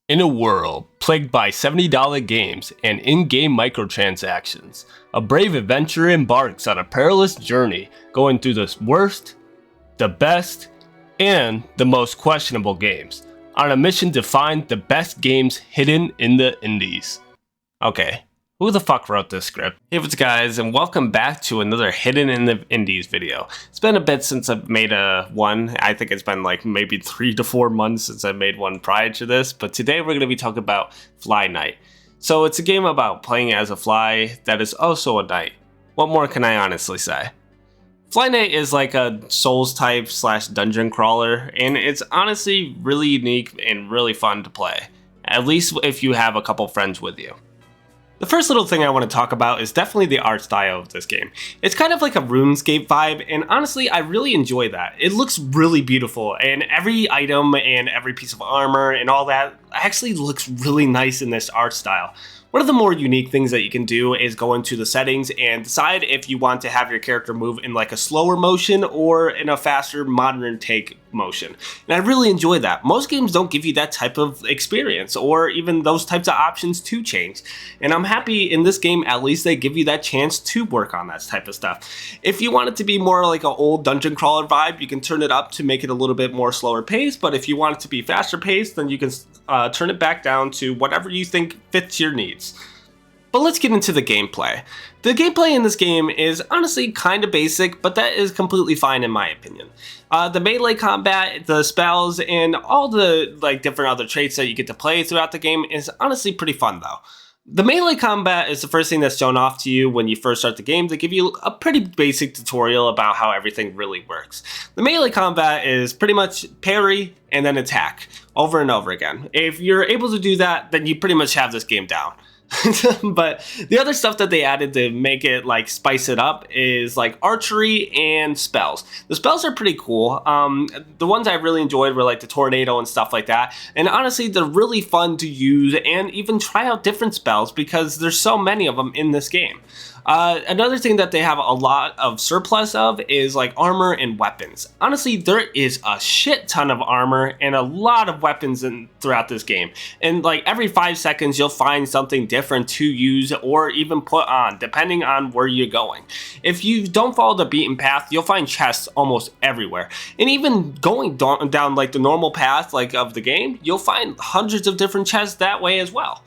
In a world plagued by $70 games and in-game microtransactions, a brave adventurer embarks on a perilous journey going through the worst, the best, and the most questionable games, on a mission to find the best games hidden in the indies. Okay, who the fuck wrote this script? Hey what's guys, and welcome back to another Hidden in the Indies video. It's been a bit since I've made one. I think it's been like maybe 3 to 4 months since I made one prior to this, but today we're going to be talking about Fly Knight. So it's a game about playing as a fly that is also a knight. What more can I honestly say? Fly Knight is like a Souls type / dungeon crawler, and it's honestly really unique and really fun to play, at least if you have a couple friends with you. The first little thing I want to talk about is definitely the art style of this game. It's kind of like a RuneScape vibe, and honestly, I really enjoy that. It looks really beautiful, and every item and every piece of armor and all that actually looks really nice in this art style. One of the more unique things that you can do is go into the settings and decide if you want to have your character move in like a slower motion or in a faster modern take motion. And I really enjoy that. Most games don't give you that type of experience or even those types of options to change. And I'm happy in this game, at least they give you that chance to work on that type of stuff. If you want it to be more like an old dungeon crawler vibe, you can turn it up to make it a little bit more slower paced. But if you want it to be faster paced, then you can turn it back down to whatever you think fits your needs. But let's get into the gameplay. The gameplay in this game is honestly kind of basic, but that is completely fine in my opinion. The melee combat, the spells, and all the different other traits that you get to play throughout the game is honestly pretty fun though. The melee combat is the first thing that's shown off to you when you first start the game to give you a pretty basic tutorial about how everything really works. The melee combat is pretty much parry and then attack over and over again. If you're able to do that, then you pretty much have this game down. But the other stuff that they added to make it spice it up is archery and spells. The spells are pretty cool. The ones I really enjoyed were the tornado and stuff like that, and honestly they're really fun to use and even try out different spells because there's so many of them in this game. Another thing that they have a lot of surplus of is armor and weapons. Honestly, there is a shit ton of armor and a lot of weapons throughout this game. And every 5 seconds, you'll find something different to use or even put on, depending on where you're going. If you don't follow the beaten path, you'll find chests almost everywhere. And even going down the normal path of the game, you'll find hundreds of different chests that way as well.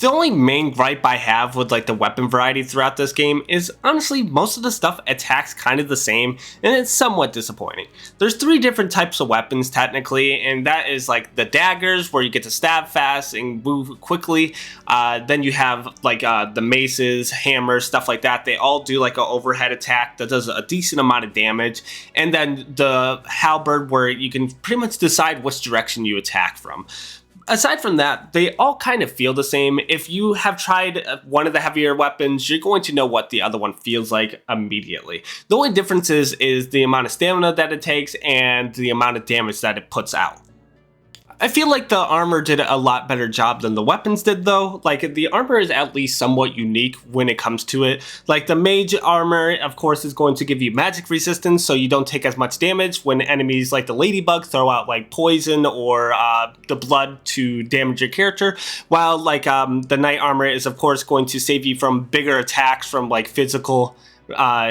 The only main gripe I have with the weapon variety throughout this game is honestly most of the stuff attacks kind of the same, and it's somewhat disappointing. There's 3 different types of weapons technically, and that is the daggers where you get to stab fast and move quickly. Then you have the maces, hammers, stuff like that. They all do an overhead attack that does a decent amount of damage, and then the halberd where you can pretty much decide which direction you attack from. Aside from that, they all kind of feel the same. If you have tried one of the heavier weapons, you're going to know what the other one feels like immediately. The only difference is the amount of stamina that it takes and the amount of damage that it puts out. I feel like the armor did a lot better job than the weapons did though. The armor is at least somewhat unique when it comes to it. The mage armor, of course, is going to give you magic resistance so you don't take as much damage when enemies like the ladybug throw out poison or the blood to damage your character. While the knight armor is of course going to save you from bigger attacks from physical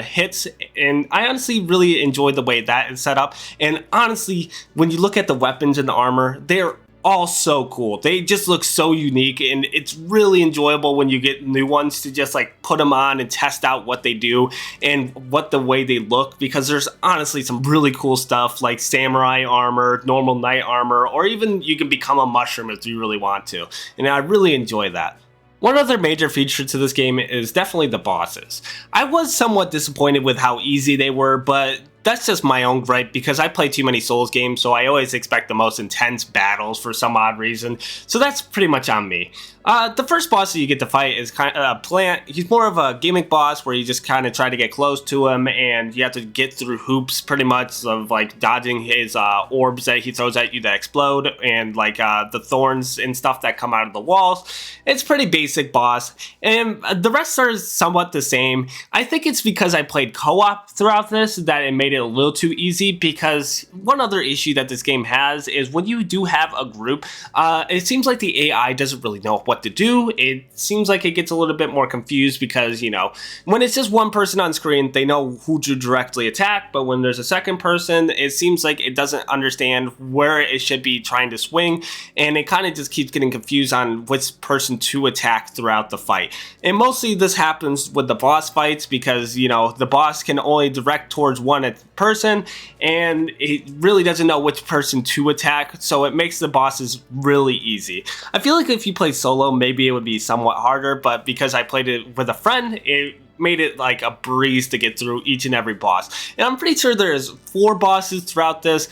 hits, and I honestly really enjoyed the way that is set up. And honestly, when you look at the weapons and the armor, they're all so cool. They just look so unique, and it's really enjoyable when you get new ones to just put them on and test out what they do and what the way they look, because there's honestly some really cool stuff like samurai armor, normal knight armor, or even you can become a mushroom if you really want to, and I really enjoy that. One other major feature to this game is definitely the bosses. I was somewhat disappointed with how easy they were, but that's just my own gripe because I play too many Souls games, so I always expect the most intense battles for some odd reason, so that's pretty much on me. The first boss that you get to fight is kind of a plant. He's more of a gimmick boss where you just kind of try to get close to him and you have to get through hoops pretty much of dodging his orbs that he throws at you that explode and the thorns and stuff that come out of the walls. It's pretty basic boss, and the rest are somewhat the same. I think it's because I played co-op throughout this that it made it a little too easy, because one other issue that this game has is when you do have a group, it seems like the AI doesn't really know what to do. It seems like it gets a little bit more confused because, you know, when it's just one person on screen, they know who to directly attack, but when there's a second person, it seems like it doesn't understand where it should be trying to swing, and it kind of just keeps getting confused on which person to attack throughout the fight. And mostly this happens with the boss fights because, you know, the boss can only direct towards one person, and it really doesn't know which person to attack, so it makes the bosses really easy. I feel like if you play solo, maybe it would be somewhat harder, but because I played it with a friend, it made it like a breeze to get through each and every boss. And I'm pretty sure there's 4 bosses throughout this,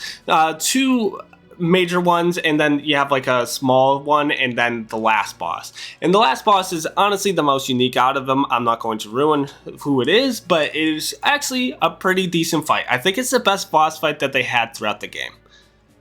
2 major ones, and then you have like a small one, and then the last boss. And the last boss is honestly the most unique out of them. I'm not going to ruin who it is, but it is actually a pretty decent fight. I think it's the best boss fight that they had throughout the game.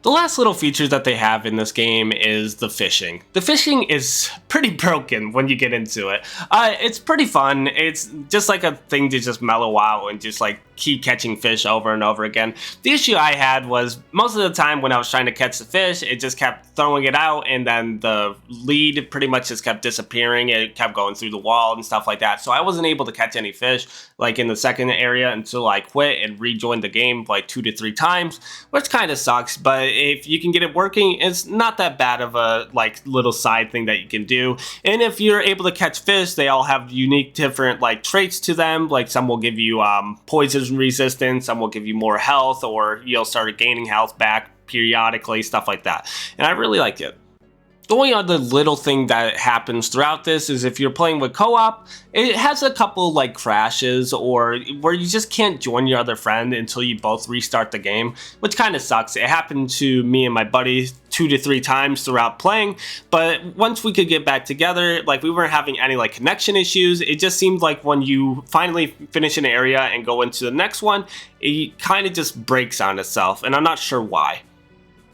The last little feature that they have in this game is the fishing. The fishing is pretty broken when you get into it. It's pretty fun. It's just like a thing to just mellow out and just like keep catching fish over and over again. The issue I had was most of the time when I was trying to catch the fish, it just kept throwing it out, and then the lead pretty much just kept disappearing. It kept going through the wall and stuff like that. So I wasn't able to catch any fish like in the second area until I quit and rejoined the game like 2 to 3 times, which kind of sucks, but if you can get it working, it's not that bad of a like little side thing that you can do. And if you're able to catch fish, they all have unique different like traits to them. Like some will give you poison resistance, some will give you more health, or you'll start gaining health back periodically, stuff like that. And I really like it. The only other little thing that happens throughout this is if you're playing with co-op, it has a couple like crashes or where you just can't join your other friend until you both restart the game, which kind of sucks. It happened to me and my buddy 2 to 3 times throughout playing, but once we could get back together, like we weren't having any like connection issues. It just seemed like when you finally finish an area and go into the next one, it kind of just breaks on itself, and I'm not sure why.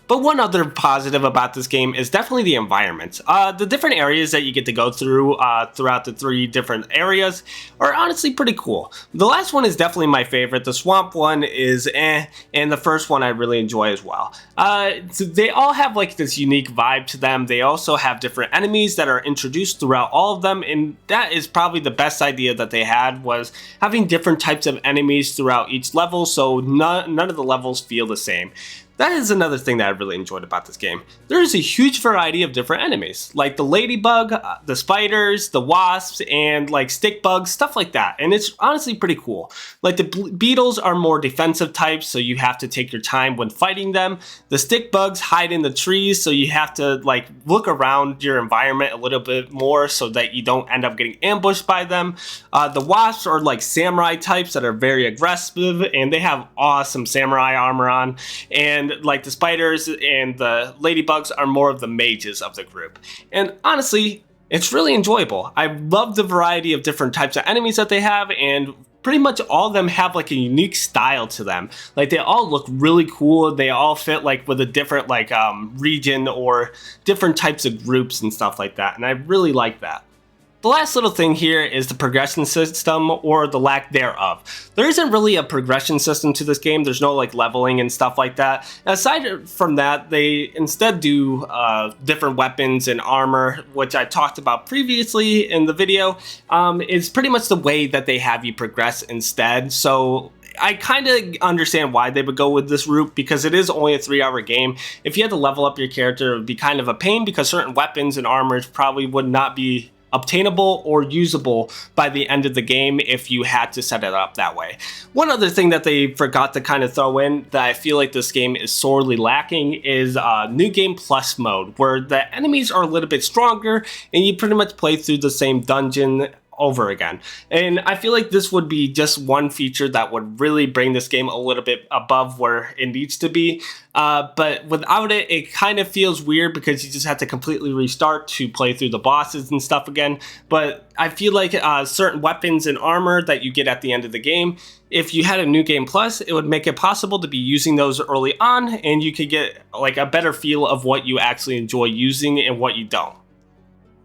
But one other positive about this game is definitely the environment. The different areas that you get to go through throughout the 3 different areas are honestly pretty cool. The last one is definitely my favorite. The swamp one is and the first one I really enjoy as well. So they all have like this unique vibe to them. They also have different enemies that are introduced throughout all of them, and that is probably the best idea that they had, was having different types of enemies throughout each level, so none of the levels feel the same. That is another thing that I really enjoyed about this game. There is a huge variety of different enemies, like the ladybug, the spiders, the wasps, and like stick bugs, stuff like that. And it's honestly pretty cool. Like the beetles are more defensive types, so you have to take your time when fighting them. The stick bugs hide in the trees, so you have to like look around your environment a little bit more so that you don't end up getting ambushed by them. The wasps are like samurai types that are very aggressive, and they have awesome samurai armor on. And like the spiders and the ladybugs are more of the mages of the group. And honestly, it's really enjoyable. I love the variety of different types of enemies that they have, and pretty much all of them have like a unique style to them. Like they all look really cool. They all fit like with a different like region or different types of groups and stuff like that. And I really like that. The last little thing here is the progression system, or the lack thereof. There isn't really a progression system to this game. There's no like leveling and stuff like that. Aside from that, they instead do different weapons and armor, which I talked about previously in the video. It's pretty much the way that they have you progress instead. So I kind of understand why they would go with this route, because it is only a 3-hour game. If you had to level up your character, it would be kind of a pain, because certain weapons and armors probably would not be obtainable or usable by the end of the game if you had to set it up that way. One other thing that they forgot to kind of throw in that I feel like this game is sorely lacking is New Game Plus mode, where the enemies are a little bit stronger and you pretty much play through the same dungeon over again. And I feel like this would be just one feature that would really bring this game a little bit above where it needs to be. But without it, it kind of feels weird, because you just have to completely restart to play through the bosses and stuff again. But I feel like certain weapons and armor that you get at the end of the game, if you had a New Game Plus, it would make it possible to be using those early on, and you could get like a better feel of what you actually enjoy using and what you don't.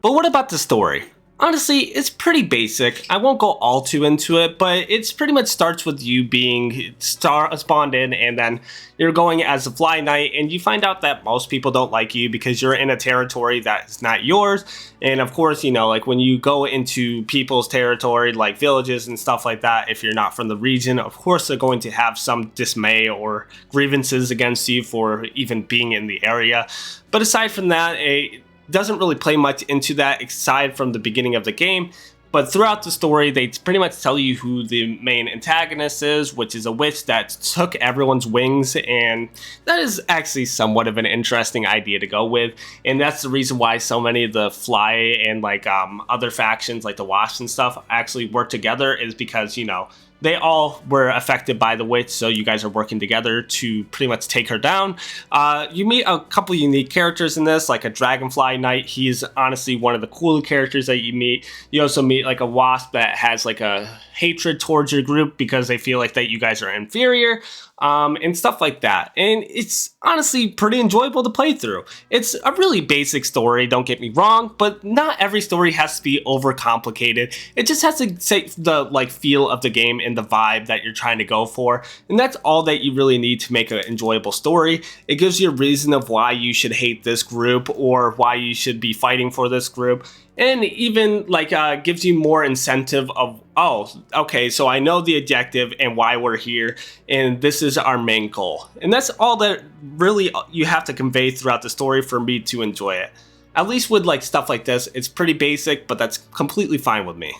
But what about the story? Honestly, it's pretty basic. I won't go all too into it, but it's pretty much starts with you being spawned in, and then you're going as a fly knight, and you find out that most people don't like you because you're in a territory that's not yours. And of course, you know, like when you go into people's territory, like villages and stuff like that, if you're not from the region, of course they're going to have some dismay or grievances against you for even being in the area. But aside from that, doesn't really play much into that aside from the beginning of the game. But throughout the story, they pretty much tell you who the main antagonist is, which is a witch that took everyone's wings, and that is actually somewhat of an interesting idea to go with. And that's the reason why so many of the Fly and like other factions like the Wasps and stuff actually work together, is because, you know, they all were affected by the witch, so you guys are working together to pretty much take her down. You meet a couple unique characters in this, like a Dragonfly Knight. He's honestly one of the cooler characters that you meet. You also meet like a Wasp that has like a hatred towards your group because they feel like that you guys are inferior, and stuff like that. And it's honestly pretty enjoyable to play through. It's a really basic story, don't get me wrong, but not every story has to be overcomplicated. It just has to take the like feel of the game and the vibe that you're trying to go for, and that's all that you really need to make an enjoyable story. It gives you a reason of why you should hate this group or why you should be fighting for this group, and even like gives you more incentive of, oh, okay, so I know the objective and why we're here, and this is our main goal. And that's all that really you have to convey throughout the story for me to enjoy it. At least with like stuff like this, it's pretty basic, but that's completely fine with me.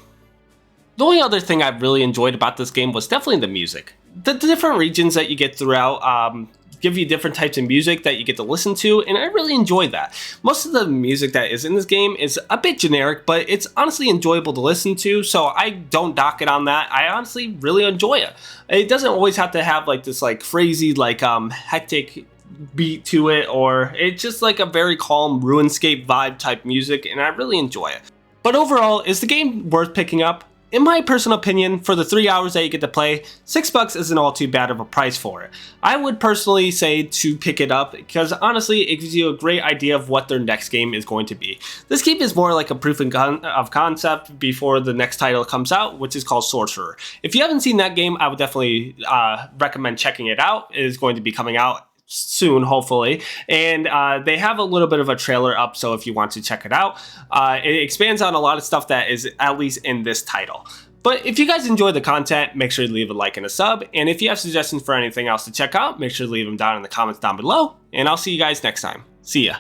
The only other thing I really enjoyed about this game was definitely the music. The different regions that you get throughout give you different types of music that you get to listen to, and I really enjoyed that. Most of the music that is in this game is a bit generic, but it's honestly enjoyable to listen to, so I don't dock it on that. I honestly really enjoy it. It doesn't always have to have like this like crazy like hectic beat to it, or it's just like a very calm RuneScape vibe type music, and I really enjoy it. But overall, is the game worth picking up? In my personal opinion, for the 3 hours that you get to play, $6 isn't all too bad of a price for it. I would personally say to pick it up because honestly, it gives you a great idea of what their next game is going to be. This game is more like a proof of concept before the next title comes out, which is called Sorcerer. If you haven't seen that game, I would definitely recommend checking it out. It is going to be coming out soon, hopefully, and they have a little bit of a trailer up, so if you want to check it out, it expands on a lot of stuff that is at least in this title. But if you guys enjoy the content, make sure to leave a like and a sub, and if you have suggestions for anything else to check out, make sure to leave them down in the comments down below, and I'll see you guys next time. See ya.